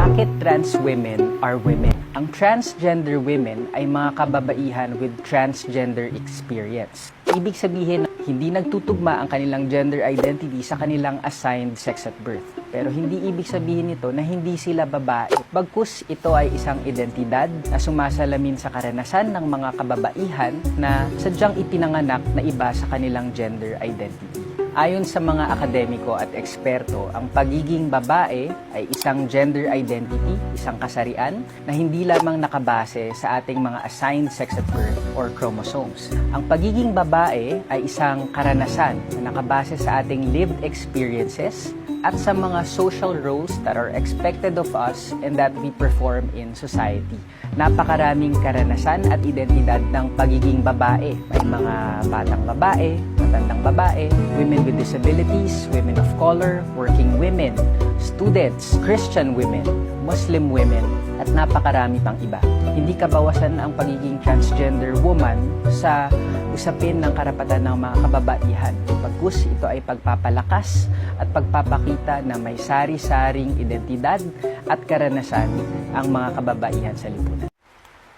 Bakit trans women are women? Ang transgender women ay mga kababaihan with transgender experience. Ibig sabihin, hindi nagtutugma ang kanilang gender identity sa kanilang assigned sex at birth. Pero hindi ibig sabihin nito na hindi sila babae. Bagkus ito ay isang identidad na sumasalamin sa karanasan ng mga kababaihan na sadyang ipinanganak na iba sa kanilang gender identity. Ayon sa mga akademiko at eksperto, ang pagiging babae ay isang gender identity, isang kasarian na hindi lamang nakabase sa ating mga assigned sex at birth or chromosomes. Ang pagiging babae ay isang karanasan na nakabase sa ating lived experiences at sa mga social roles that are expected of us and that we perform in society. Napakaraming karanasan at identidad ng pagiging babae. May mga batang babae, matandang babae, women with disabilities, women of color, working women, students, Christian women, Muslim women, at napakarami pang iba. Hindi kabawasan ang pagiging transgender woman sa usapin ng karapatan ng mga kababaihan. Bagkus ito ay pagpapalakas at pagpapakita na may sari-saring identidad at karanasan ang mga kababaihan sa lipunan.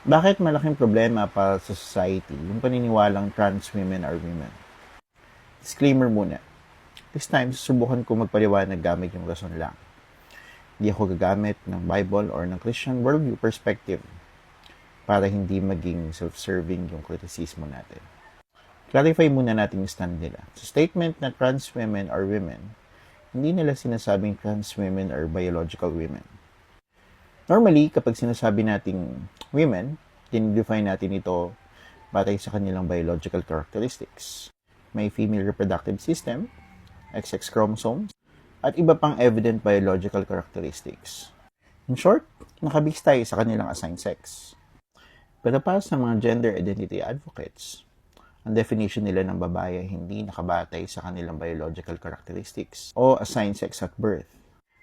Bakit malaking problema para sa society yung paniniwalang trans women are women? Disclaimer muna. This time, susubukan ko magpaliwanag gamit yung rason lang. Hindi ako gagamit ng Bible or ng Christian worldview perspective para hindi maging self-serving yung kritisismo natin. Clarify muna natin yung stand nila. Sa statement na trans women are women, hindi nila sinasabing trans women are biological women. Normally, kapag sinasabi nating women, dinidefine natin ito batay sa kanilang biological characteristics. May female reproductive system, XX chromosomes, at iba pang evident biological characteristics. In short, nakabase tayo sa kanilang assigned sex. Pero para sa mga gender identity advocates, ang definition nila ng babae ay hindi nakabatay sa kanilang biological characteristics o assigned sex at birth.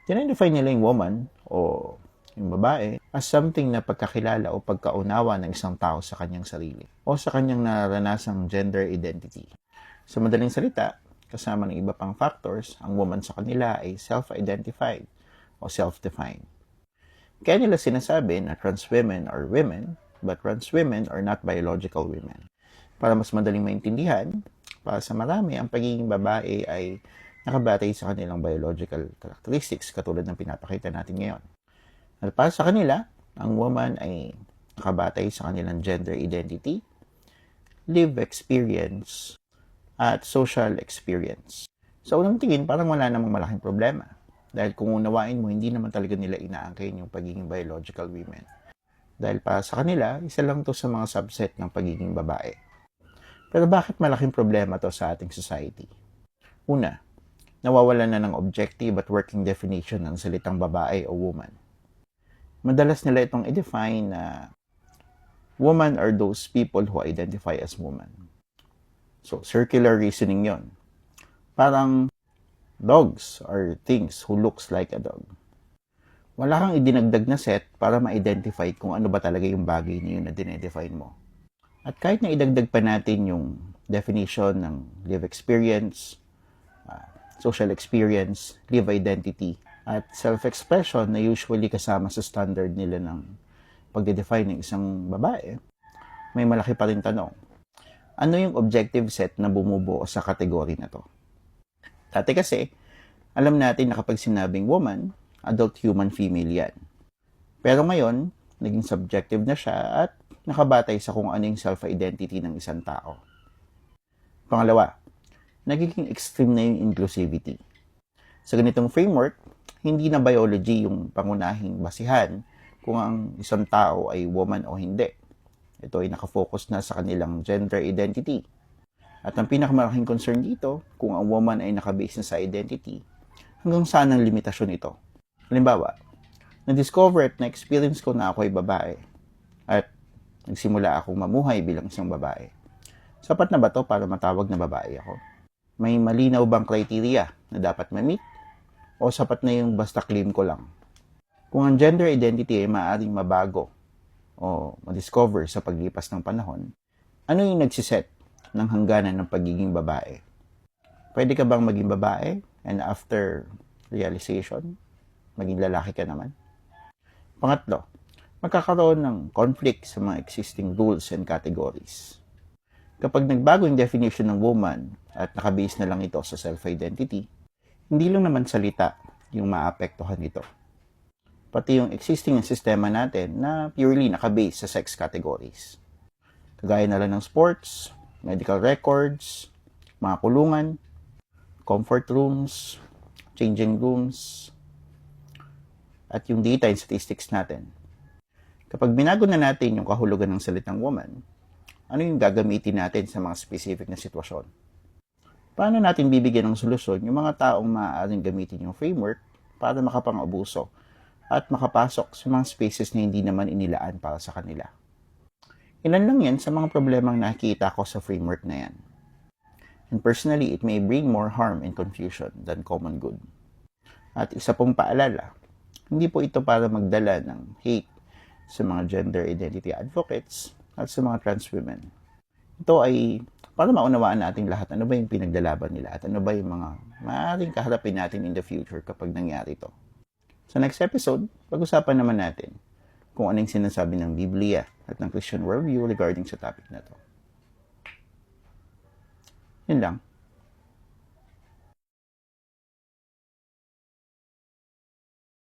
Dinedefine nila yung woman o yung babae as something na pagkakilala o pagkaunawa ng isang tao sa kanyang sarili o sa kanyang naranasang gender identity. Sa madaling salita, kasama ng iba pang factors, ang woman sa kanila ay self-identified o self-defined. Kaya nila sinasabi na trans women are women, but trans women are not biological women. Para mas madaling maintindihan, para sa marami, ang pagiging babae ay nakabatay sa kanilang biological characteristics katulad ng pinapakita natin ngayon. At para sa kanila, ang woman ay nakabatay sa kanilang gender identity, lived experience, at social experience. Sa unang tingin, parang wala namang malaking problema. Dahil kung unawain mo, hindi naman talaga nila inaangkin yung pagiging biological women. Dahil para sa kanila, isa lang to sa mga subset ng pagiging babae. Pero bakit malaking problema to sa ating society? Una, nawawalan na ng objective at working definition ng salitang babae o woman. Madalas nila itong i-define na woman are those people who identify as woman. So, circular reasoning yon. Parang dogs are things who looks like a dog. Wala kang idinagdag na set para ma-identify kung ano ba talaga yung bagay na yun na dinedefine mo. At kahit na idagdag pa natin yung definition ng live experience, social experience, live identity, at self-expression na usually kasama sa standard nila ng pagde-define ng isang babae, may malaki pa rin tanong. Ano yung objective set na bumubuo sa kategory na to? Dati kasi, alam natin na kapag sinabing woman, adult human female yan. Pero ngayon, naging subjective na siya at nakabatay sa kung ano yung self-identity ng isang tao. Pangalawa, nagiging extreme na yung inclusivity. Sa ganitong framework, hindi na biology yung pangunahing basihan kung ang isang tao ay woman o hindi. Ito ay nakafocus na sa kanilang gender identity. At ang pinakamalaking concern dito, kung ang woman ay nakabase na sa identity, hanggang saan ang limitasyon ito? Halimbawa, na-discover at na-experience ko na ako ay babae at nagsimula akong mamuhay bilang isang babae. Sapat na ba to para matawag na babae ako? May malinaw bang criteria na dapat ma-meet? O sapat na yung basta claim ko lang? Kung ang gender identity ay maaaring mabago o ma-discover sa paglipas ng panahon, ano yung nagsiset ng hangganan ng pagiging babae? Pwede ka bang maging babae and after realization, maging lalaki ka naman? Pangatlo, magkakaroon ng conflict sa mga existing rules and categories. Kapag nagbago yung definition ng woman at nakabase na lang ito sa self-identity, hindi lang naman salita yung maapektuhan nito. Pati yung existing sistema natin na purely nakabase sa sex categories. Kagaya na lang ng sports, medical records, mga kulungan, comfort rooms, changing rooms, at yung data and statistics natin. Kapag binago na natin yung kahulugan ng salitang woman, ano yung gagamitin natin sa mga specific na sitwasyon? Paano natin bibigyan ng solusyon yung mga taong maaaring gamitin yung framework para makapang-abuso at makapasok sa mga spaces na hindi naman inilaan para sa kanila? Ilan lang yan sa mga problemang nakikita ko sa framework na yan. And personally, it may bring more harm and confusion than common good. At isa pong paalala, hindi po ito para magdala ng hate sa mga gender identity advocates at sa mga trans women. Ito ay para maunawaan natin lahat ano ba yung pinaglalaban nila at ano ba yung mga maaaring kaharapin natin in the future kapag nangyari ito. Sa next episode, pag-usapan naman natin kung ano yung sinasabi ng Biblia at ng Christian worldview regarding sa topic na to. Yun lang.